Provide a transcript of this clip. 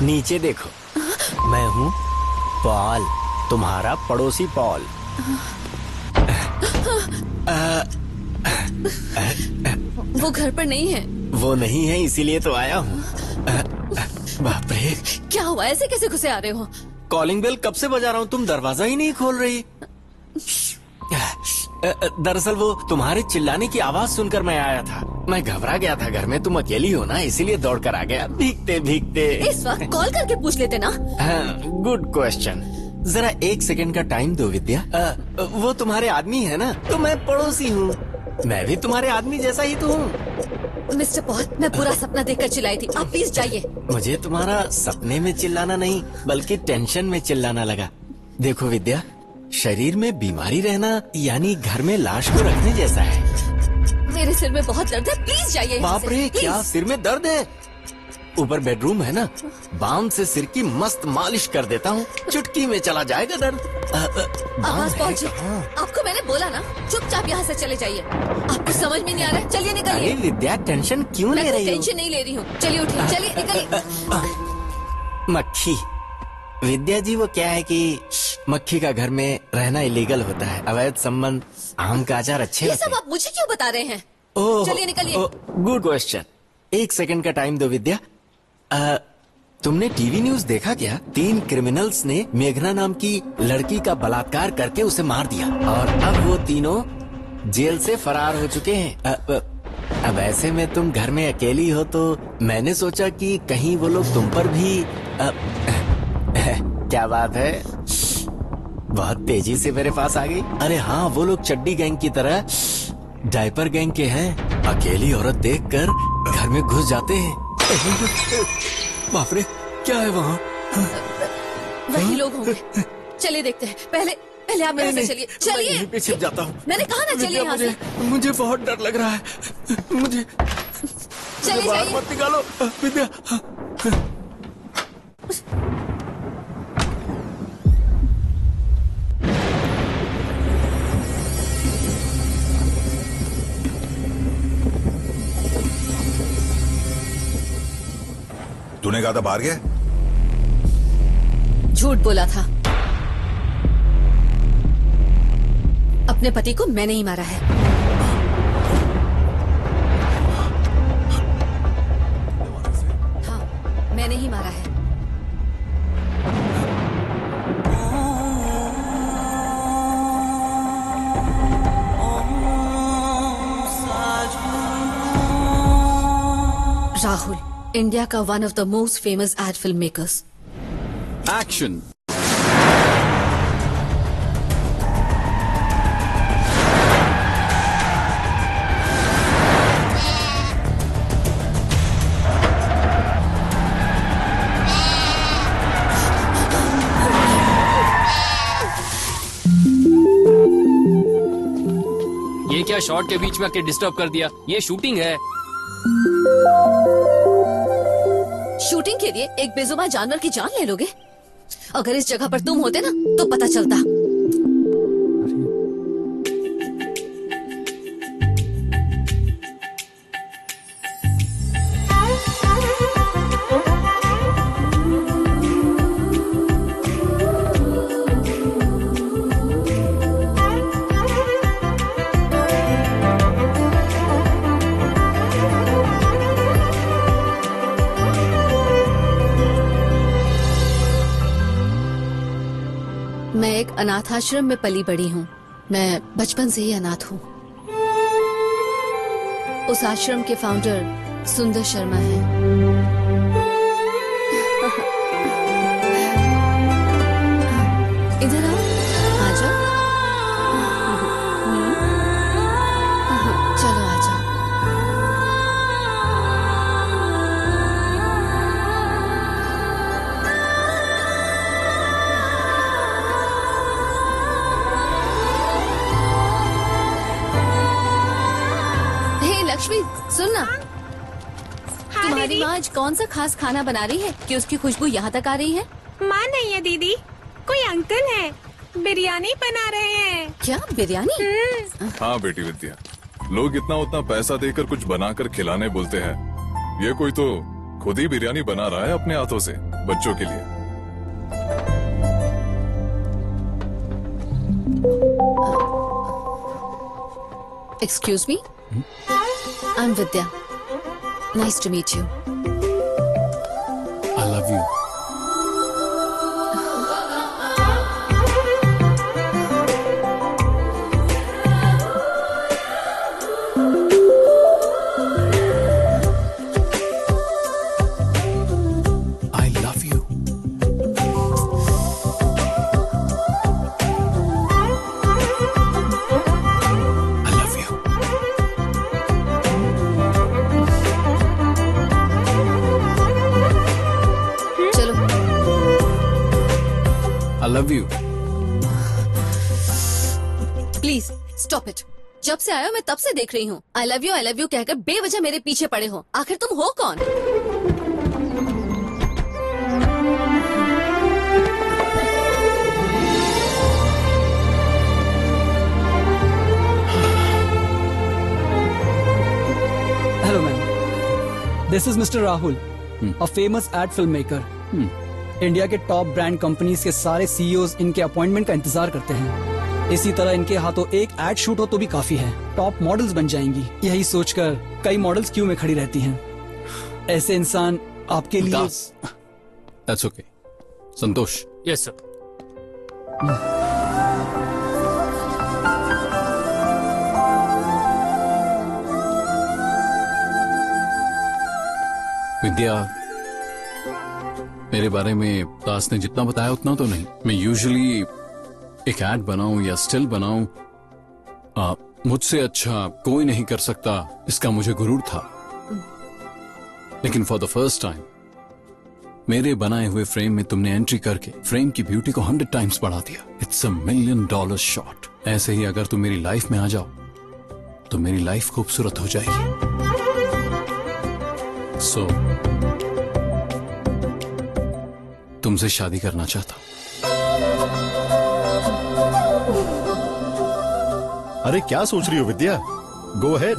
नीचे देखो, मैं हूँ पॉल, तुम्हारा पड़ोसी पॉल। वो घर पर नहीं है। वो नहीं है इसीलिए तो आया हूँ। बाप रे, क्या हुआ? ऐसे कैसे घुसे आ रहे हो? कॉलिंग बेल कब से बजा रहा हूँ, तुम दरवाजा ही नहीं खोल रही। दरअसल वो तुम्हारे चिल्लाने की आवाज सुनकर मैं आया था। मैं घबरा गया था, घर में तुम अकेली हो ना, इसीलिए दौड़ कर आ गया भीगते भीगते। इस वक्त कॉल करके पूछ लेते ना। हाँ, गुड क्वेश्चन। जरा 1 सेकंड का टाइम दो विद्या। वो तुम्हारे आदमी है ना, तो मैं पड़ोसी हूँ। मैं भी तुम्हारे आदमी जैसा ही तो हूँ। मिस्टर पॉल, मैं पूरा सपना देखकर चिल्लाई थी, आप प्लीज जाइए। मुझे तुम्हारा सपने में चिल्लाना नहीं, बल्कि टेंशन में चिल्लाना लगा। देखो विद्या, शरीर में बीमारी रहना यानी घर में लाश को रखने जैसा है। मेरे सिर में बहुत दर्द है, प्लीज जाइए। बाप रे, क्या सिर में दर्द है? ऊपर बेडरूम है ना, बाम से सिर की मस्त मालिश कर देता हूँ, चुटकी में चला जाएगा दर्द। आवाज पहुंची। आपको मैंने बोला ना, चुपचाप यहाँ से चले जाइए। आपको समझ में नहीं आ रहा है, चलिए निकलिए। विद्या, टेंशन क्यों ले रही हो? टेंशन नहीं ले रही हूँ, चलिए उठिए, चलिए निकलिए। मक्खी, विद्या जी वो क्या है कि मक्खी का घर में रहना इलीगल होता है, अवैध संबंध, आम का अचार अच्छे ये सब आप मुझे क्यों बता रहे हैं? चलिए निकलिए। Good question. 1 सेकंड का टाइम दो विद्या। तुमने टीवी न्यूज देखा क्या? 3 क्रिमिनल्स ने मेघना नाम की लड़की का बलात्कार करके उसे मार दिया और अब वो तीनों जेल से फरार हो चुके हैं। अब ऐसे में तुम घर में अकेली हो तो मैंने सोचा कि कहीं वो लोग तुम पर भी क्या बात है, बहुत तेजी से मेरे पास आ गई। अरे हाँ, वो लोग चड्डी गैंग की तरह डायपर गैंग के हैं। अकेली औरत देखकर घर में घुस जाते हैं। बाप रे, क्या है वहाँ? वही लोग होंगे, चलिए देखते हैं। पहले आप यहाँ से चलिए। चलिए, पीछे जाता हूँ। मैंने कहा ना चलिए यहाँ से। मुझे बहुत डर लग रहा है, मुझे चलिए बाहर मत निकालो विद्या। तूने कहा था बाहर गया? झूठ बोला था। अपने पति को मैंने ही मारा है। हाँ, मैंने ही मारा है। राहुल, इंडिया का one of the most famous ad film makers. Action. ये क्या शॉट के बीच में आके डिस्टर्ब कर दिया? ये शूटिंग है। शूटिंग के लिए एक बेजुबान जानवर की जान ले लोगे? अगर इस जगह पर तुम होते ना तो पता चलता। मैं एक अनाथ आश्रम में पली बड़ी हूँ। मैं बचपन से ही अनाथ हूँ। उस आश्रम के फाउंडर सुंदर शर्मा हैं। इधर आओ, आ जाओ। चलो आ जाओ। लक्ष्मी, सुन ना। तुम्हारी माँ आज कौन सा खास खाना बना रही है कि उसकी खुशबू यहाँ तक आ रही है? माँ नहीं है दीदी, कोई अंकल है, बिरयानी बना रहे हैं। क्या बिरयानी? हाँ बेटी विद्या, लोग इतना उतना पैसा देकर कुछ बनाकर खिलाने बोलते हैं, ये कोई तो खुद ही बिरयानी बना रहा है अपने हाथों से बच्चों के लिए। Excuse me? I'm Vidya. Nice to meet you. I love you. I love you. I love you. चलो I love you. Please stop it. जब से आया हो मैं तब से देख रही हूँ आई लव यू कहकर बेवजह मेरे पीछे पड़े हो। आखिर तुम हो कौन? Hello, ma'am. This is Mr. Rahul, a famous ad filmmaker. India के टॉप ब्रांड कंपनीज के सारे सीईओज इनके अपॉइंटमेंट का इंतजार करते हैं। इसी तरह इनके हाथों एक एड शूट हो तो भी काफी है, टॉप मॉडल्स बन जाएंगी। यही सोचकर कई मॉडल्स क्यू में खड़ी रहती हैं। ऐसे इंसान आपके लिए Das, that's okay. Santosh, yes sir. Vidya, मेरे बारे में दास ने जितना बताया उतना तो नहीं। मैं यूजुअली एक एड बनाऊं या स्टिल बनाऊं, मुझसे अच्छा कोई नहीं कर सकता, इसका मुझे गुरूर था। लेकिन फॉर द फर्स्ट टाइम मेरे बनाए हुए फ्रेम में तुमने एंट्री करके फ्रेम की ब्यूटी को 100 टाइम्स बढ़ा दिया। It's $1 million shot. ऐसे ही अगर तुम मेरी लाइफ में आ जाओ तो मेरी लाइफ खूबसूरत हो जाएगी। सो तुमसे शादी करना चाहता हूं। अरे क्या सोच रही हो विद्या? Go ahead.